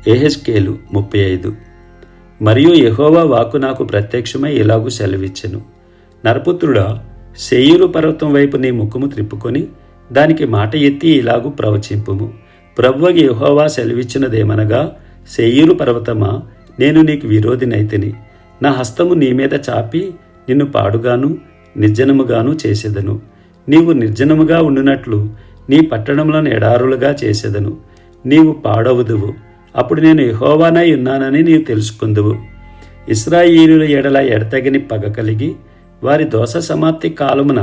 యెహెజ్కేలు 35. మరియు యెహోవా వాక్కు నాకు ప్రత్యక్షమై ఇలాగు సెలవిచ్చెను, నరపుత్రుడా, శేయీరు పర్వతం వైపు నీ ముఖము త్రిప్పుకొని దానికి మాట ఎత్తి ఇలాగు ప్రవచింపుము. ప్రభువగు యెహోవా సెలవిచ్చినదేమనగా, శేయీరు పర్వతమా, నేను నీకు విరోధినైతిని. నా హస్తము నీ మీద చాపి నిన్ను పాడుగాను నిర్జనముగాను చేసేదను. నీవు నిర్జనముగా ఉండునట్లు నీ పట్టణములను ఎడారులుగా చేసేదను. నీవు పాడవుదువు. అప్పుడు నేను యెహోవానై ఉన్నానని నీవు తెలుసుకుందువు. ఇశ్రాయేలీయుల ఎడల ఎడతెగని పగ కలిగి వారి దోష సమాప్తి కాలమున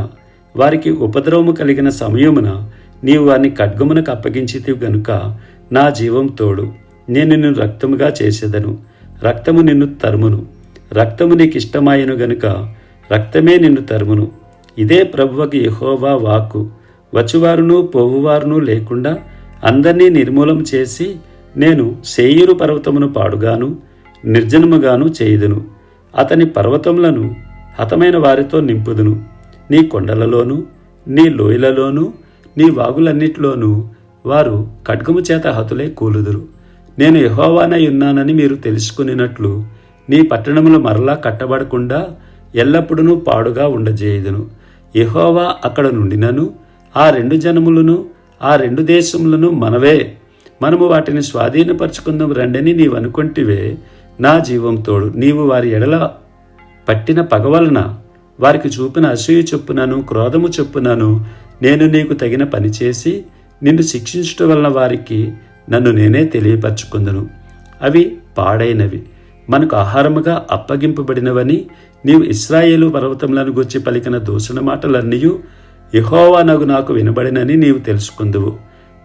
వారికి ఉపద్రవము కలిగిన సమయమున నీవు వారిని ఖడ్గమునకు అప్పగించితివి గనుక నా జీవం తోడు, నేను నిన్ను రక్తముగా చేసేదను. రక్తము నిన్ను తరుమును. రక్తము నీకు ఇష్టమాయను గనుక రక్తమే నిన్ను తరుమును. ఇదే ప్రభువకు యెహోవా వాక్కు. వచ్చువారును పోవువారును లేకుండా అందరినీ నిర్మూలం చేసి నేను శేయీరు పర్వతమును పాడుగాను నిర్జనముగాను చేయుదును. అతని పర్వతములను హతమైన వారితో నింపుదును. నీ కొండలలోనూ నీ లోయలలోనూ నీ వాగులన్నిటిలోనూ వారు ఖడ్గము చేత హతులై కూలుదురు. నేను యెహోవానై ఉన్నానని మీరు తెలుసుకునినట్లు నీ పట్టణములు మరలా కట్టబడకుండా ఎల్లప్పుడూ పాడుగా ఉండజేయుదును. యెహోవా అక్కడ నుండినను ఆ రెండు జనములను ఆ రెండు దేశములను మనవే, మనము వాటిని స్వాధీనపరచుకుందాం రండని నీవు అనుకుంటివే. నా జీవం తోడు, నీవు వారి ఎడల పట్టిన పగ వలన వారికి చూపిన అసూయ చొప్పునను క్రోధము చొప్పునను నేను నీకు తగిన పని చేసి నిన్ను శిక్షించటం వలన వారికి నన్ను నేనే తెలియపరచుకుందును. అవి పాడైనవి, మనకు ఆహారముగా అప్పగింపబడినవని నీవు ఇశ్రాయేలు పర్వతములను గూర్చి పలికిన దూషణ మాటలన్నీయు యెహోవానగు నాకు వినబడినని నీవు తెలుసుకుందువు.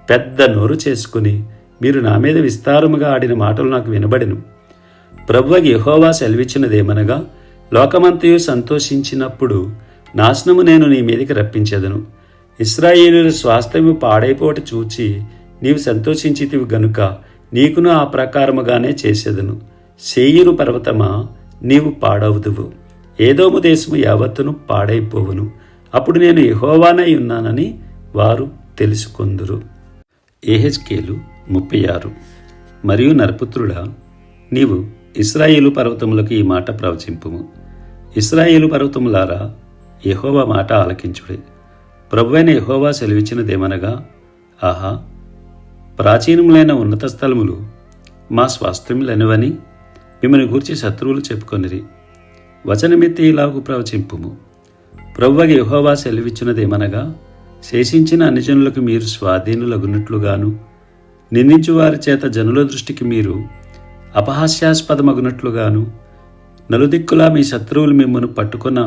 పెద్ద నోరు చేసుకుని మీరు నా మీద విస్తారముగా ఆడిన మాటలు నాకు వినబడెను. ప్రభువగు యెహోవా సెలవిచ్చినదేమనగా, లోకమంతయు సంతోషించినప్పుడు నాశనము నేను నీ మీదికి రప్పించెదను. ఇశ్రాయేలీయుల స్వాస్థ్యము పాడైపోవట చూచి నీవు సంతోషించితివి గనుక నీకును ఆ ప్రకారముగానే చేసేదను. శేయీరు పర్వతమా, నీవు పాడవుదువు. ఏదోము దేశము యావత్తును పాడైపోవును. అప్పుడు నేను యెహోవానై ఉన్నానని వారు తెలుసుకొందురు. యెహెజ్కేలు 36. మరియు నరపుత్రుడా, నీవు ఇశ్రాయేలు పర్వతములకు ఈ మాట ప్రవచింపుము. ఇశ్రాయేలు పర్వతములారా, యెహోవా మాట ఆలకించుడి. ప్రభువైన యెహోవా సెలవిచ్చినదేమనగా, ఆహా, ప్రాచీనములైన ఉన్నత స్థలములు మా స్వాస్థ్యములనివని మిమ్మల్ని గూర్చి శత్రువులు చెప్పుకొనిరి. వచనమెత్తి ఇలాగు ప్రవచింపుము. ప్రభువగు యెహోవా సెలవిచ్చినదేమనగా, శేషించిన అన్ని జనులకు మీరు స్వాధీనులగునట్లుగాను నిందించు వారి చేత జనుల దృష్టికి మీరు అపహాస్యాస్పదమగునట్లుగాను నలుదిక్కులా మీ శత్రువులు మిమ్మను పట్టుకొన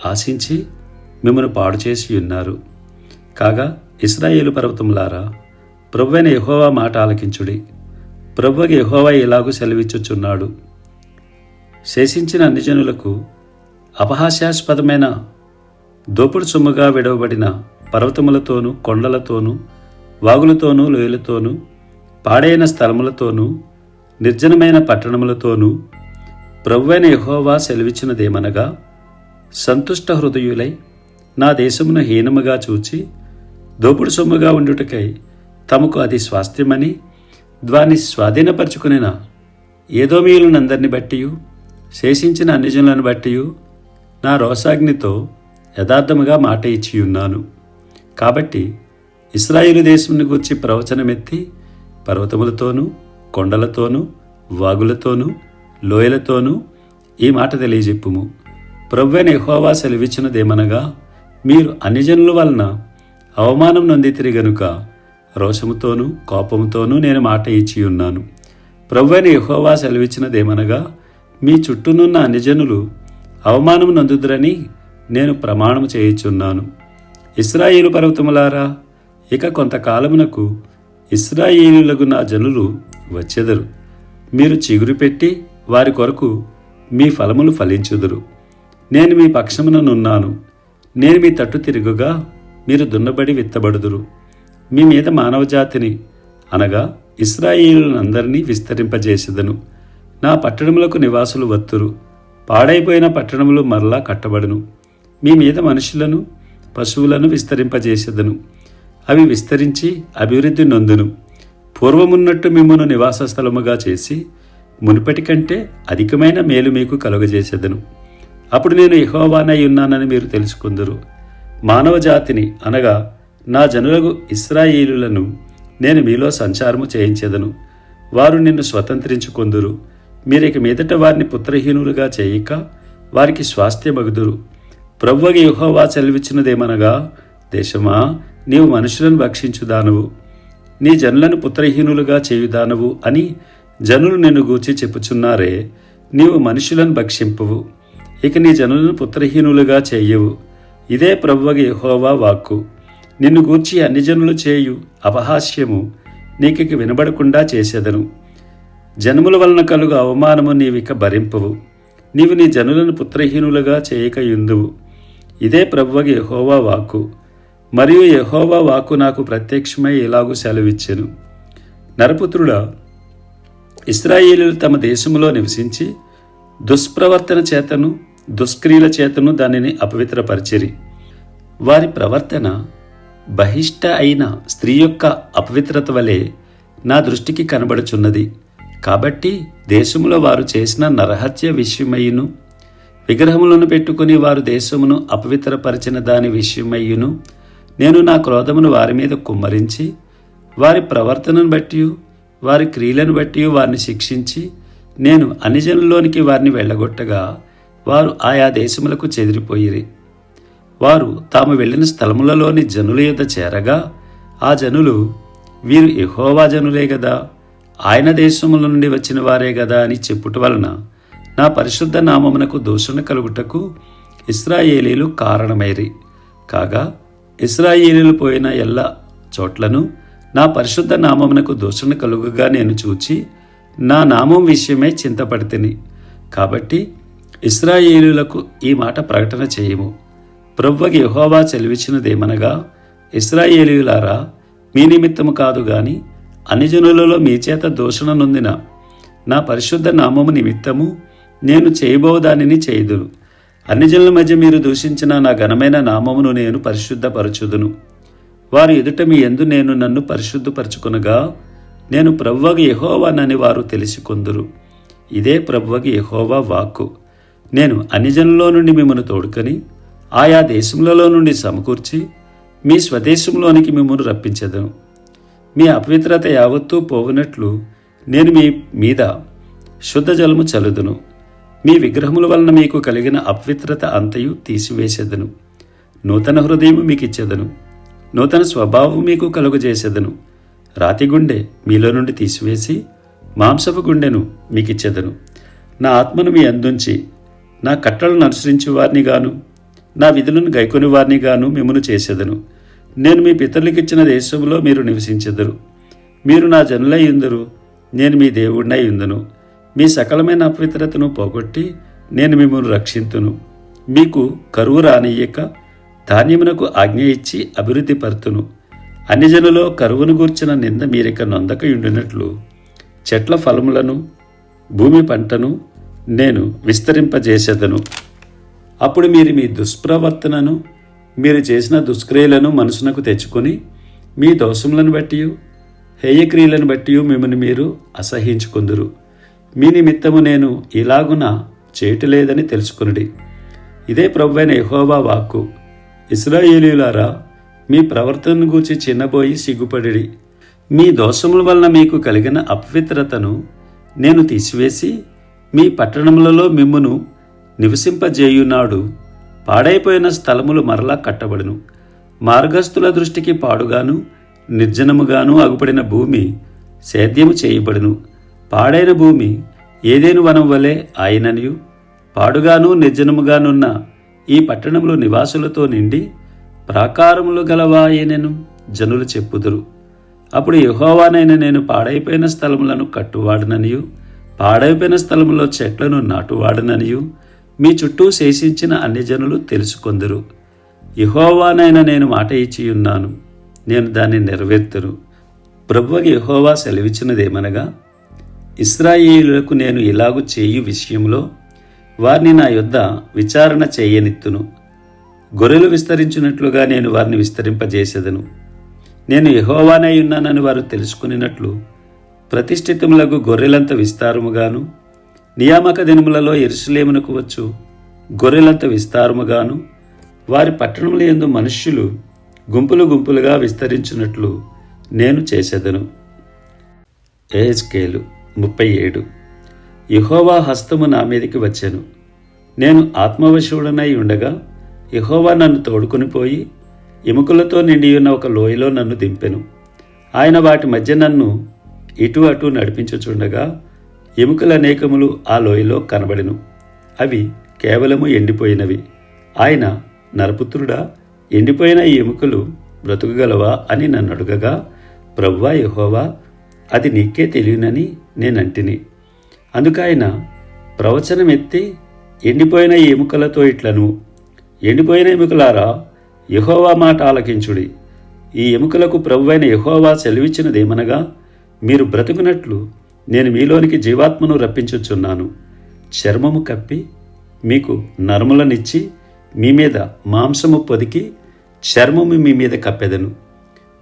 ఆశించి మిమ్మను పాడు చేసి ఉన్నారు. కాగా ఇశ్రాయేలు పర్వతములారా, ప్రభువైన యెహోవా మాట ఆలకించుడి. ప్రభువగు యెహోవా ఇలాగు సెలవిచ్చుచున్నాడు, శేషించిన అన్ని జనులకు అపహాస్యాస్పదమైన దోపుడు సొమ్ముగా విడవబడిన పర్వతములతోనూ కొండలతోనూ వాగులతోనూ లోయలతోనూ పాడైన స్థలములతోనూ నిర్జనమైన పట్టణములతోనూ ప్రభువైన యెహోవా సెలవిచ్చినదేమనగా, సంతుష్ట హృదయులై నా దేశమును హీనముగా చూచి దోపుడు సొమ్ముగా ఉండుటకై తమకు అది స్వాస్థ్యమని దాన్ని స్వాధీనపరచుకునిన ఏదోమీయులనందరిని బట్టియు శేషించిన అన్ని జనులను బట్టియు నా రోషాగ్నితో యథార్థముగా మాట ఇచ్చియున్నాను. కాబట్టి ఇశ్రాయేలు దేశమును గూర్చి ప్రవచనమెత్తి పర్వతములతోనూ కొండలతోనూ వాగులతోనూ లోయలతోనూ ఈ మాట తెలియజెప్పుము. ప్రభువైన యెహోవా సెలవిచ్చినదేమనగా, మీరు అన్ని జనుల వలన అవమానం నొందితిరి గనుక రోషముతోనూ కోపముతోనూ నేను మాట ఇచ్చియున్నాను. ప్రభువైన యెహోవా సెలవిచ్చినదేమనగా, మీ చుట్టూనున్న అన్ని జనులు అవమానము నొందుదురని నేను ప్రమాణము చేయుచున్నాను. ఇశ్రాయేలు పర్వతములారా, ఇక కొంతకాలమునకు ఇశ్రాయేలీయులకు నా జనులు వచ్చెదరు. మీరు చిగురు పెట్టి వారి కొరకు మీ ఫలములు ఫలించుదురు. నేను మీ పక్షముననున్నాను. నేను మీ తట్టు తిరుగుగా మీరు దున్నబడి విత్తబడుదురు. మీ మీద మానవజాతిని అనగా ఇశ్రాయేలునందరినీ విస్తరింపజేసేదను. నా పట్టణములకు నివాసులు వత్తురు. పాడైపోయిన పట్టణములు మరలా కట్టబడును. మీ మీద మనుషులను పశువులను విస్తరింపజేసేదను. అవి విస్తరించి అభివృద్ధి నొందును. పూర్వమున్నట్టు మిమ్మును నివాస స్థలముగా చేసి మునుపటి కంటే అధికమైన మేలు మీకు కలుగజేసేదను. అప్పుడు నేను యెహోవానై ఉన్నానని మీరు తెలుసుకుందురు. మానవ జాతిని అనగా నా జనులకు ఇశ్రాయేలులను నేను మీలో సంచారము చేయించెదను. వారు నిన్ను స్వతంత్రించుకొందురు. మీరిక మీదట వారిని పుత్రహీనులుగా చేయక వారికి స్వాస్థ్యమగుదురు. ప్రభువుగా యెహోవా సెలవిచ్చినదేమనగా, దేశమా, నీవు మనుషులను భక్షించుదానవు, నీ జనులను పుత్రహీనులుగా చేయుదానవు అని జనులు నిన్ను గూర్చి చెప్పుచున్నారే. నీవు మనుషులను భక్షింపువు, ఇక నీ జనులను పుత్రహీనులుగా చేయవు. ఇదే ప్రభువుగా యెహోవా వాక్కు. నిన్ను గూర్చి అన్ని జనులు చేయు అపహాస్యము నీకిక వినబడకుండా చేసేదను. జనముల వలన కలుగు అవమానము నీవిక భరింపవు. నీవు నీ జనులను పుత్రహీనులుగా చేయక యుందువు. ఇదే ప్రభువుగా యెహోవా వాక్కు. మరియు యెహోవా వాక్కు నాకు ప్రత్యక్షమై ఇలాగు సెలవిచ్చెను. నరపుత్రుడా, ఇశ్రాయేలీయులు తమ దేశములో నివసించి దుష్ప్రవర్తన చేతను దుష్క్రియల చేతను దానిని అపవిత్రపరిచిరి. వారి ప్రవర్తన బహిష్ట అయిన స్త్రీ యొక్క అపవిత్రత వలె నా దృష్టికి కనబడుచున్నది. కాబట్టి దేశములో వారు చేసిన నరహత్య విషయమయ్యును, విగ్రహములను పెట్టుకుని వారు దేశమును అపవిత్రపరిచిన దాని విషయమయ్యును నేను నా క్రోధమును వారి మీద కుమ్మరించి వారి ప్రవర్తనను బట్టి వారి క్రియలను బట్టి వారిని శిక్షించి నేను అన్ని జనుల్లోనికి వారిని వెళ్ళగొట్టగా వారు ఆయా దేశములకు చెదిరిపోయిరి. వారు తాము వెళ్ళిన స్థలములలోని జనుల యొద్ద చేరగా ఆ జనులు, వీరు యెహోవా జనులే గదా, ఆయన దేశముల నుండి వచ్చిన వారే గదా అని చెప్పుట వలన నా పరిశుద్ధ నామమునకు దూషణ కలుగుటకు ఇశ్రాయేలీలు కారణమైరి. కాగా ఇశ్రాయేలీలు పోయిన ఎల్ల చోట్లను నా పరిశుద్ధ నామమునకు దూషణ కలుగుగా నేను చూచి నా నామం విషయమై చింతపడితిని. కాబట్టి ఇశ్రాయేలీయులకు ఈ మాట ప్రకటన చేయము. ప్రభువుగా యెహోవా సెలవిచ్చినదేమనగా, ఇశ్రాయేలీయులారా, మీ నిమిత్తము కాదు గాని అన్ని జనులలో మీ చేత దూషణ నొందిన నా పరిశుద్ధ నామము నిమిత్తము నేను చేయబో దానిని చేయుదును. అన్ని జనుల మధ్య మీరు దూషించిన నా ఘనమైన నామమును నేను పరిశుద్ధపరచుదును. వారు ఎదుట మీ యందు నేను నన్ను పరిశుద్ధపరచుకొనగా నేను ప్రభువుగా యెహోవానని వారు తెలిసికొందురు. ఇదే ప్రభువుగా యెహోవా వాక్కు. నేను అన్ని జనుల్లో నుండి మిమ్మల్ని తోడుకొని ఆయా దేశములలో నుండి సమకూర్చి మీ స్వదేశంలోనికి మిమ్మల్ని రప్పించెదను. మీ అపవిత్రత యావత్తూ పోవునట్లు నేను మీ మీద శుద్ధ జలము చల్లుదును. మీ విగ్రహముల వలన మీకు కలిగిన అపవిత్రత అంతయు తీసివేసేదను. నూతన హృదయము మీకు ఇచ్చేదను, నూతన స్వభావం మీకు కలుగజేసేదను. రాతి గుండె మీలో నుండి తీసివేసి మాంసపు గుండెను మీకు ఇచ్చేదను. నా ఆత్మను మీ అందుంచి నా కట్టలను అనుసరించి వారిని గాను నా విధులను గైకొని వారిని గాను మిమ్మును చేసేదను. నేను మీ పితరులకిచ్చిన దేశంలో మీరు నివసించెదరు. మీరు నా జనులై ఉందరు, నేను మీ దేవుడినై ఉందును. మీ సకలమైన అపవిత్రతను పోగొట్టి నేను మిమ్మల్ని రక్షింతును. మీకు కరువు రానియ్యక ధాన్యమునకు ఆజ్ఞ ఇచ్చి అభివృద్ధి పరుతును. అన్ని జనులో కరువును గూర్చిన నింద మీరిక నొందకయుండినట్లు చెట్ల ఫలములను భూమి పంటను నేను విస్తరింపజేసేదను. అప్పుడు మీరు మీ దుష్ప్రవర్తనను మీరు చేసిన దుష్క్రియలను మనసునకు తెచ్చుకొని మీ దోషములను బట్టి హేయక్రియలను బట్టి మిమ్మల్ని మీరు అసహ్యించుకొందురు. మీ నిమిత్తము నేను ఇలాగున చేయటలేదని తెలుసుకొనుడి. ఇదే ప్రభువైన యెహోవా వాక్కు. ఇశ్రాయేలీయులారా, మీ ప్రవర్తనను గూర్చి చిన్నబోయి సిగ్గుపడిడి. మీ దోషముల వలన మీకు కలిగిన అపవిత్రతను నేను తీసివేసి మీ పట్టణములలో మిమ్మును నివసింపజేయునాడు. పాడైపోయిన స్థలములు మరలా కట్టబడును. మార్గస్థుల దృష్టికి పాడుగాను నిర్జనముగాను అగుపడిన భూమి సేద్యము చేయబడును. పాడైన భూమి ఏదేను వనం వలె ఆయననియు పాడుగాను నిర్జనముగానున్న ఈ పట్టణములు నివాసులతో నిండి ప్రాకారములు గలవాయనను జనులు చెప్పుదురు. అప్పుడు యెహోవానైన నేను పాడైపోయిన స్థలములను కట్టువాడననియు పాడైపోయిన స్థలములో చెట్లను నాటువాడననియు మీ చుట్టూ శేషించిన అన్ని జనులు తెలుసుకొందురు. యెహోవానైన నేను మాట ఇచ్చియున్నాను, నేను దాన్ని నెరవేర్తును. ప్రభువుగా యెహోవా సెలవిచ్చినదేమనగా, ఇశ్రాయేలులకు నేను ఇలాగు చేయు విషయంలో వారిని నా యొద్ద విచారణ చేయనిత్తును. గొర్రెలు విస్తరించినట్లుగా నేను వారిని విస్తరింపజేసేదను. నేను యెహోవానై ఉన్నానని వారు తెలుసుకునినట్లు ప్రతిష్ఠితములకు గొర్రెలంత విస్తారముగాను, నియామక దినములలో యెరూషలేమునకు వచ్చు గొర్రెలంత విస్తారముగాను, వారి పట్టణముల యందు మనుష్యులు గుంపులు గుంపులుగా విస్తరించినట్లు నేను చేసేదను. యెహెజ్కేలు 37. యెహోవా హస్తము నా మీదికి వచ్చెను. నేను ఆత్మవశుడనై ఉండగా యెహోవా నన్ను తోడుకొని పోయి ఎముకలతో నిండియున్న ఒక లోయలో నన్ను దింపెను. ఆయన వాటి మధ్య నన్ను ఇటు అటు నడిపించుచుండగా ఎముకల అనేకములు ఆ లోయలో కనబడెను. అవి కేవలము ఎండిపోయినవి. ఆయన, నరపుత్రుడా, ఎండిపోయిన ఈ ఎముకలు బ్రతుకగలవా అని నన్ను అడుగగా, ప్రభువా యెహోవా, అది నీకే తెలియనని నేనంటిని. అందుకైన ప్రవచనమెత్తి, ఎండిపోయిన ఈ ఎముకలతో ఇట్లను, ఎండిపోయిన ఎముకలారా, యెహోవా మాట ఆలకించుడి. ఈ ఎముకలకు ప్రభువైన యెహోవా సెలవిచ్చినదేమనగా, మీరు బ్రతుకున్నట్లు నేను మీలోనికి జీవాత్మను రప్పించుచున్నాను. చర్మము కప్పి మీకు నరములనిచ్చి మీ మీద మాంసము పొదికి చర్మము మీ మీద కప్పెదను.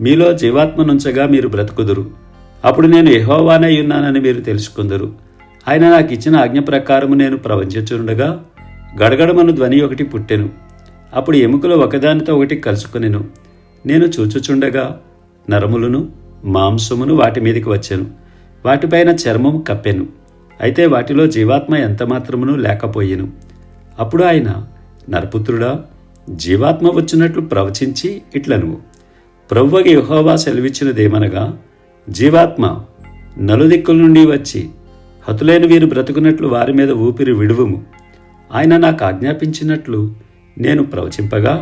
మీలో జీవాత్మనుంచగా మీరు బ్రతుకుదురు. అప్పుడు నేను యెహోవానై ఉన్నానని మీరు తెలుసుకుందరు. ఆయన నాకు ఇచ్చిన ఆజ్ఞ ప్రకారము నేను ప్రవచించుచుండగా గడగడమను ధ్వని ఒకటి పుట్టెను. అప్పుడు ఎముకలు ఒకదానితో ఒకటి కలుసుకొనెను. నేను చూచుచుండగా నరములను మాంసమును వాటి మీదకి వచ్చెను. వాటిపైన చర్మము కప్పెను. అయితే వాటిలో జీవాత్మ ఎంతమాత్రమును లేకపోయెను. అప్పుడు ఆయన, నరపుత్రుడా, జీవాత్మ వచ్చినట్లు ప్రవచించి ఇట్లను, ప్రభువైన యెహోవా సెలవిచ్చినదేమనగా, జీవాత్మ నలుదిక్కుల నుండి వచ్చి హతులైన వీరు బ్రతుకున్నట్లు వారి మీద ఊపిరి విడువుము. ఆయన నాకు ఆజ్ఞాపించినట్లు నేను ప్రవచింపగా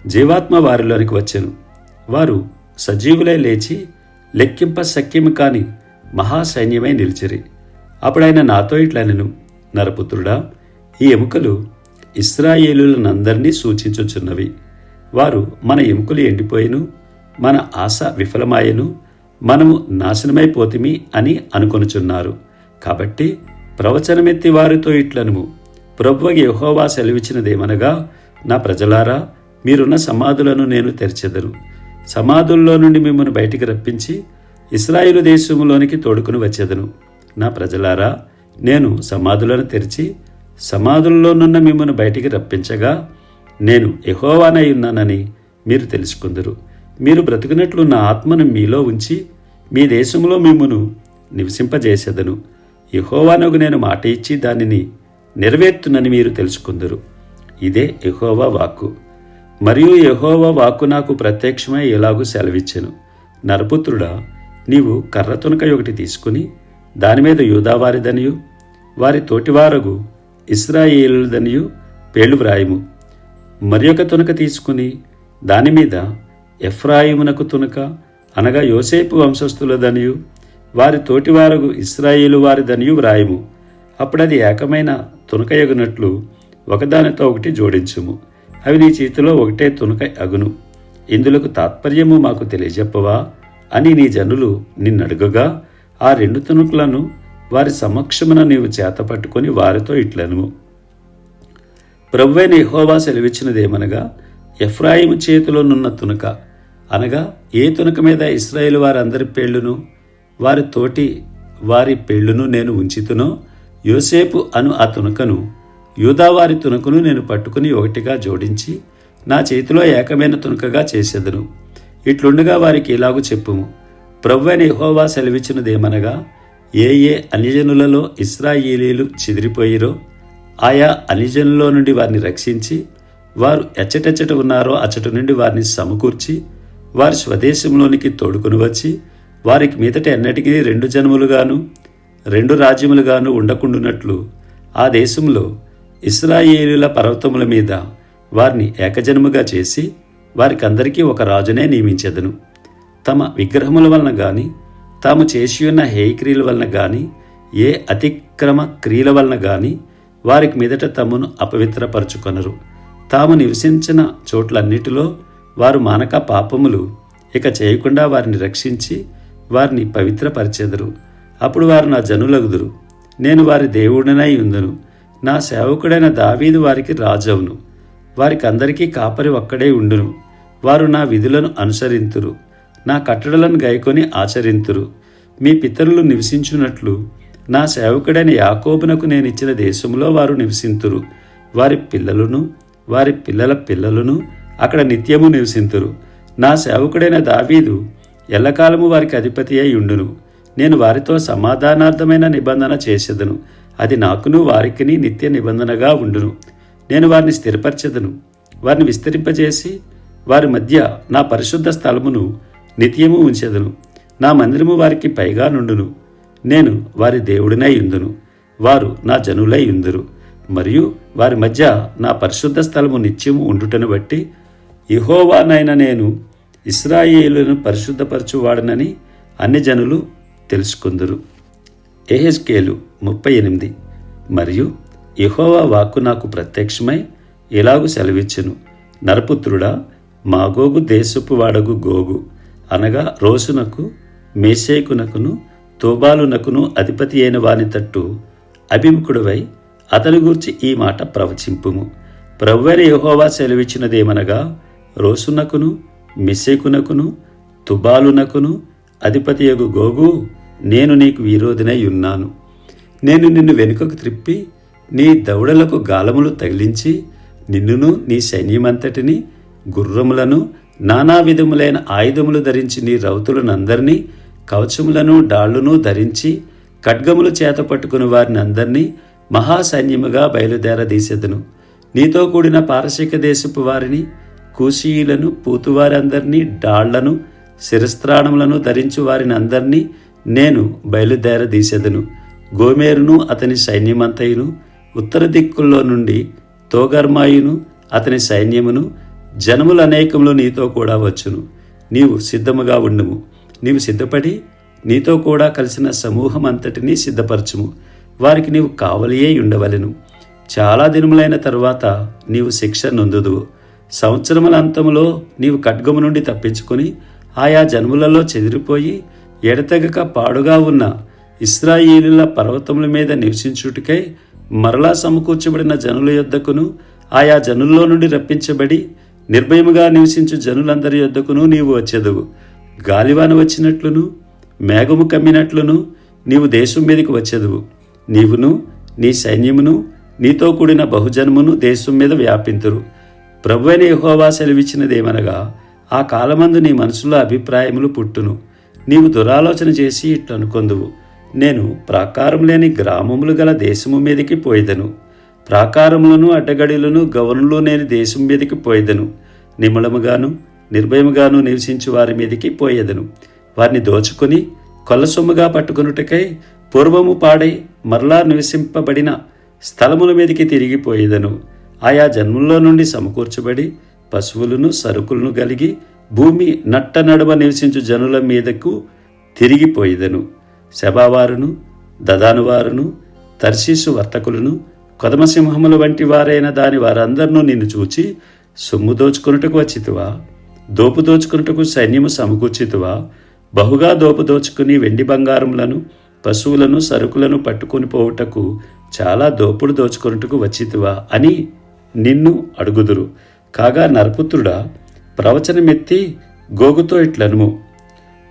జీవాత్మ వారిలోనికి వచ్చెను. వారు సజీవులై లేచి లెక్కింప శక్యము కాని మహాసైన్యమై నిలిచిరి. అప్పుడైన నాతో ఇట్లనెను, నరపుత్రుడా, ఈ ఎముకలు ఇశ్రాయేలులనందరినీ సూచించుచున్నవి. వారు, మన ఎముకలు ఎండిపోయిను, మన ఆశ విఫలమాయెను, మనము నాశనమైపోతిమి అని అనుకొనుచున్నారు. కాబట్టి ప్రవచనమెత్తి వారితో ఇట్లనుము, ప్రభువైన యెహోవా సెలవిచ్చినదేమనగా, నా ప్రజలారా, మీరున్న సమాధులను నేను తెరచెదను. సమాధుల్లో నుండి మిమ్మల్ని బయటికి రప్పించి ఇశ్రాయేలు దేశములోనికి తోడుకుని వచ్చేదను. నా ప్రజలారా, నేను సమాధులను తెరిచి సమాధుల్లోనున్న మిమ్మల్ని బయటికి రప్పించగా నేను యెహోవానై ఉన్నానని మీరు తెలుసుకుందరు. మీరు బ్రతుకున్నట్లు నా ఆత్మను మీలో ఉంచి మీ దేశంలో మిమ్మును నివసింపజేసేదను. యెహోవానకు నేను మాట ఇచ్చి దానిని నెరవేర్తునని మీరు తెలుసుకుందరు. ఇదే యెహోవా వాక్కు. మరియు యెహోవా వాక్కు నాకు ప్రత్యక్షమై ఎలాగూ సెలవిచ్చెను, నరపుత్రుడా, నీవు కర్ర తునక ఒకటి తీసుకుని దానిమీద యూదావారిదనియు వారి తోటివారగు ఇశ్రాయేలుదనియు పేర్లు వ్రాయుము. మరి ఒక తునక తీసుకుని దానిమీద ఎఫ్రాయిమునకు తునక, అనగా యోసేపు వంశస్థులదనియు వారి తోటివారగు ఇశ్రాయేలు వారిదనియు వ్రాయుము. అప్పుడది ఏకమైన తునక ఎగునట్లు ఒకదానితో ఒకటి జోడించుము. అవి నీ చేతిలో ఒకటే తునక అగును. ఇందులకు తాత్పర్యము మాకు తెలియజెప్పవా అని నీ జనులు నిన్నడుగగా, ఆ 2 తునకలను వారి సమక్షమున నీవు చేతపట్టుకొని వారితో ఇట్లనుము, ప్రభువైన యెహోవా సెలవిచ్చినదేమనగా, ఎఫ్రాయిము చేతిలోనున్న తునక, అనగా ఏ తునక మీద ఇశ్రాయేలు వారందరి పేర్లును వారి తోటి వారి పేర్లును నేను ఉంచితునో, యోసేపు అను ఆ తునకను యూదావారి తునకను నేను పట్టుకుని ఒకటిగా జోడించి నా చేతిలో ఏకమైన తునకగా చేసేదను. ఇట్లుండగా వారికి ఇలాగు చెప్పుము, ప్రభువైన యెహోవా సెలవిచ్చినదేమనగా, ఏ ఏ అన్యజనులలో ఇశ్రాయేలీలు చెదిరిపోయిరో ఆయా అన్యజనుల్లో నుండి వారిని రక్షించి వారు ఎచ్చటెచ్చట ఉన్నారో అచ్చట నుండి వారిని సమకూర్చి వారి స్వదేశంలోనికి తోడుకొని వచ్చి వారికి మీదట ఎన్నటికీ 2 జనములుగాను 2 రాజ్యములుగాను ఉండకుండునట్లు ఆ దేశంలో ఇశ్రాయేలీల పర్వతముల మీద వారిని ఏకజనముగా చేసి వారికందరికీ ఒక రాజునే నియమించెదను. తమ విగ్రహముల వలన గాని తాము చేసియున్న హేయక్రియల వలన గాని ఏ అతిక్రమ క్రియల వలన గాని వారికి మీదట తమను అపవిత్రపరచుకొనరు. తాము నివసించిన చోట్లన్నిటిలో వారు మానక పాపములు ఇక చేయకుండా వారిని రక్షించి వారిని పవిత్రపరిచెదరు. అప్పుడు వారు నా జనులగుదురు, నేను వారి దేవుడినై ఉందును. నా సేవకుడైన దావీదు వారికి రాజవును. వారికి అందరికీ కాపరి ఒక్కడే ఉండును. వారు నా విధులను అనుసరింతురు, నా కట్టడలను గైకొని ఆచరింతురు. మీ పితరులు నివసించున్నట్లు నా సేవకుడైన యాకోబునకు నేను ఇచ్చిన దేశంలో వారు నివసింతురు. వారి పిల్లలను వారి పిల్లల పిల్లలను అక్కడ నిత్యము నివసింతురు. నా సేవకుడైన దావీదు ఎల్లకాలము వారికి అధిపతి అయి ఉండును. నేను వారితో సమాధానార్థమైన నిబంధన చేసేదను. అది నాకును వారికిని నిత్య నిబంధనగా ఉండును. నేను వారిని స్థిరపరచెదను. వారిని విస్తరింపజేసి వారి మధ్య నా పరిశుద్ధ స్థలమును నిత్యము ఉంచెదను. నా మందిరము వారికి పైగా నుండును. నేను వారి దేవుడినై యుందును. వారు నా జనులై యుందురు. మరియు వారి మధ్య నా పరిశుద్ధ స్థలము నిత్యము ఉండుటను బట్టి యెహోవానైన నేను ఇశ్రాయేలును పరిశుద్ధపరచువాడనని అన్ని జనులు తెలుసుకుందురు. యెహెజ్కేలు 38. మరియు యెహోవా వాక్కు నాకు ప్రత్యక్షమై ఇలాగు సెలవిచ్చెను, నరపుత్రుడా, మాగోగు దేశపు వాడగు గోగు అనగా రోసునకు మేషేకునకును తోబాలునకును అధిపతి అయిన వాని తట్టు అభిముఖుడివై అతని గూర్చి ఈ మాట ప్రవచింపుము. ప్రభువైన యెహోవా సెలవిచ్చినదేమనగా, రోసునకును మెషేకునకును తుబాలునకును అధిపతియగు గోగు, నేను నీకు విరోధినై ఉన్నాను. నేను నిన్ను వెనుకకు త్రిప్పి నీ దవడలకు గాలములు తగిలించి నిన్నును నీ సైన్యమంతటిని గుర్రములను నానా విధములైన ఆయుధములు ధరించి నీ రౌతులనందరినీ కవచములను డాళ్లును ధరించి ఖడ్గములు చేత పట్టుకుని వారిని అందరినీ మహాసైన్యముగా బయలుదేరదీసెదను. నీతో కూడిన పారసీక దేశపు వారిని, కూషీయులను, పూతువారందరినీ, డాళ్లను, శిరస్త్రాణములను ధరించు వారిని అందరినీ నేను బయలుదేరదీసెదను. గోమేరును అతని సైన్యమంతయును, ఉత్తర దిక్కుల్లో నుండి తోగర్మాయును అతని సైన్యమును, జనములు అనేకములు నీతో కూడా వచ్చును. నీవు సిద్ధముగా ఉండుము. నీవు సిద్ధపడి నీతో కూడా కలిసిన సమూహం అంతటినీ సిద్ధపరచుము. వారికి నీవు కావలియే ఉండవలెను. చాలా దినములైన తరువాత నీవు శిక్ష నొందుదువు. సంవత్సరముల అంతములో నీవు ఖడ్గము నుండి తప్పించుకొని ఆయా జన్ములలో చెదిరిపోయి ఎడతెగక పాడుగా ఉన్న ఇశ్రాయేలీయుల పర్వతముల మీద నివసించుటకై మరలా సమకూర్చబడిన జనుల యొద్దకును ఆయా జనుల్లో నుండి రప్పించబడి నిర్భయముగా నివసించు జనులందరి యొద్దకును నీవు వచ్చెదవు. గాలివాన వచ్చినట్లును మేఘము కమ్మినట్లును నీవు దేశం మీదకి వచ్చెదవు. నీవును నీ సైన్యమును నీతో కూడిన బహుజనమును దేశం మీద వ్యాపింతురు. ప్రభువైన యెహోవా సెలవిచ్చినదేమనగా, ఆ కాలమందు నీ మనసులో అభిప్రాయములు పుట్టును. నీవు దురాలోచన చేసి ఇట్లనుకొందువు, నేను ప్రాకారం లేని గ్రామములు గల దేశము మీదకి పోయేదను. ప్రాకారములను అడ్డగడిలను గవనులు నేను దేశం మీదకి పోయేదను. నిమ్మళముగాను నిర్భయముగాను నివసించు వారి మీదకి పోయేదను. వారిని దోచుకొని కొల్లసొమ్ముగా పట్టుకొనుటకై పూర్వము పాడై మరలా నివసింపబడిన స్థలముల మీదకి తిరిగిపోయేదను. ఆయా జన్ముల్లో నుండి సమకూర్చబడి పశువులను సరుకులను కలిగి భూమి నట్ట నడుమ నివసించు జనుల మీదకు తిరిగిపోయేదను. శబావారును దదానువారును తర్షీసు వర్తకులను కొదమసింహముల వంటి వారైన దాని వారందరినూ నిన్ను చూచి, సొమ్ము దోచుకొనుటకు వచ్చితివా? దోపు దోచుకొనుటకు సైన్యము సమకూర్చితివా? బహుగా దోపు దోచుకుని వెండి బంగారములను పశువులను సరుకులను పట్టుకొని పోవుటకు చాలా దోపుడు దోచుకొనుటకు వచ్చితివా అని నిన్ను అడుగుదురు. కాగా నరపుత్రుడా, ప్రవచనమెత్తి గోగుతో ఇట్లనుము,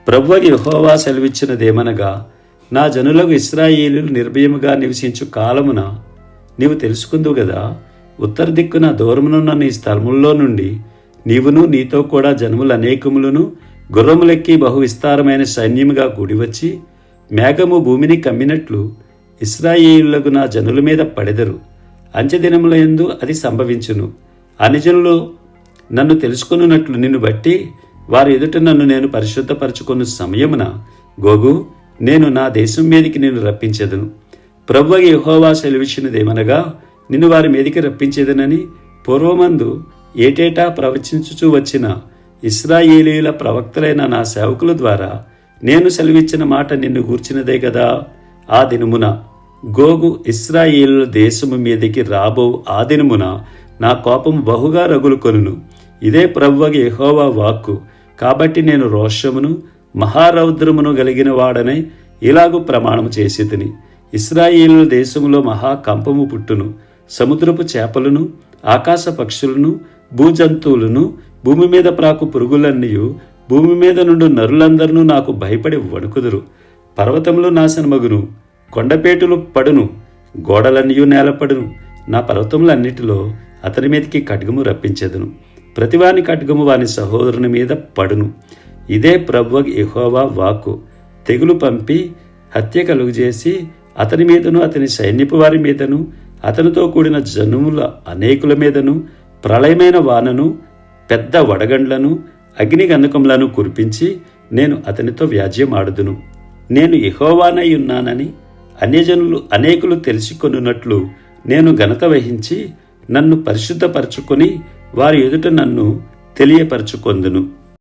ప్రభువు యెహోవా సెలవిచ్చినదేమనగా, నా జనులకు ఇశ్రాయేలీయులు నిర్భయముగా నివసించు కాలమున నీవు తెలుసుకుందువు గదా. ఉత్తర దిక్కున దూరమునున్న నీ స్థలముల్లో నుండి నీవును నీతో కూడా జనములు అనేకములను గుర్రములెక్కి బహు విస్తారమైన సైన్యముగా కూడివచ్చి మేఘము భూమిని కమ్మినట్లు ఇశ్రాయేలులకు నా జనుల మీద పడెదరు. అంచెదినముల యందు అది సంభవించును. అన్యజనులు నన్ను తెలుసుకొనున్నట్లు నిన్ను బట్టి వారి ఎదుట నన్ను నేను పరిశుద్ధపరచుకొను సమయమున గోగు, నేను నా దేశం మీదికి నిన్ను రప్పించెదను. ప్రభువు యెహోవా సెలవిచ్చినదేమనగా, నిన్ను వారి మీదికి రప్పించేదనని పూర్వమందు ఏటేటా ప్రవచించుచూ వచ్చిన ఇశ్రాయేలీయుల ప్రవక్తలైన నా సేవకుల ద్వారా నేను సెలవిచ్చిన మాట నిన్ను గూర్చినదే కదా. ఆ దినమున గోగు ఇశ్రాయేలుల దేశము మీదికి రాబో ఆ దినమున నా కోపము బహుగా రగులుకొనును. ఇదే ప్రభువు యెహోవా వాక్కు. కాబట్టి నేను రోషమును మహారౌద్రమును కలిగిన వాడనై ఇలాగు ప్రమాణము చేసి తిని, ఇశ్రాయేలు దేశములో మహాకంపము పుట్టును. సముద్రపు చేపలను ఆకాశ పక్షులను భూజంతువులను భూమి మీద ప్రాకు పురుగులన్నీయు భూమి మీద నుండి నరులందరూ నాకు భయపడి వణుకుదురు. పర్వతములు నాశనమగును, కొండపేటులు పడును, గోడలన్నయూ నేలపడును. నా పర్వతములన్నిటిలో అతని మీదకి ఖడ్గము రప్పించెదను. ప్రతివాని ఖడ్గము వాని సహోదరుని మీద పడును. ఇదే ప్రభువు యెహోవా వాక్కు. తెగులు పంపి హత్య కలుగజేసి అతని మీదను, అతని సైన్యపు వారి మీదను, అతనితో కూడిన జనుముల అనేకుల మీదను ప్రళయమైన వానను, పెద్ద వడగండ్లను, అగ్ని గంధకములను కురిపించి నేను అతనితో వ్యాజ్యమాడుదును. నేను యెహోవానై ఉన్నానని అన్యజనులు అనేకులు తెలుసుకొనున్నట్లు నేను ఘనత వహించి నన్ను పరిశుద్ధపరచుకొని వారి ఎదుట నన్ను తెలియపరచుకొందును.